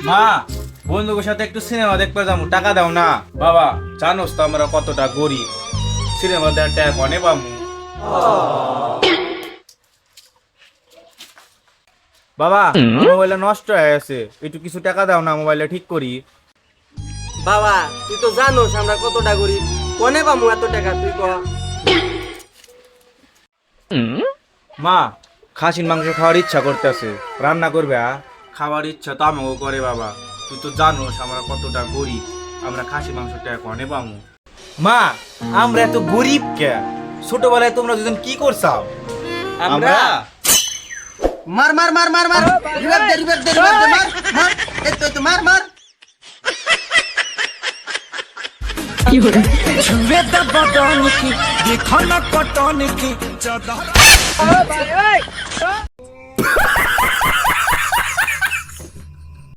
মা, বন্ধুদের সাথে একটু সিনেমা দেখতে যাবো, টাকা দাও না। বাবা, জানোস তো আমরা কতটা গরিব, সিনেমা দেওয়ার টাকা কনে পাবো। বাবা, মোবাইলটা নষ্ট হয়ে গেছে, একটু কিছু টাকা দাও না, মোবাইলটা ঠিক করি। বাবা তুই তো জানোস আমরা কতটা গরিব, কোনে পামু এত টাকা তুই ক। মা, খাসির মাংস খাওয়ার ইচ্ছা করতেছে, রান্না করবে? খাওয়ার ইচ্ছা তো আমাকেও করে বাবা, তুই তো জানোস আমরা কতটা গরিব, আমরা খাসি মাংস টাকা কনে পাবো। মা, আমরা এত গরিব কে? ছোটবেলায় তোমরা দুজন কি করছাও? আমরা মার মার মার মার মার রিভাইভ দে রিভাইভ দে রিভাইভ দে, মার মার এই তো মার মার। छुए दबदन की देखो न पटन की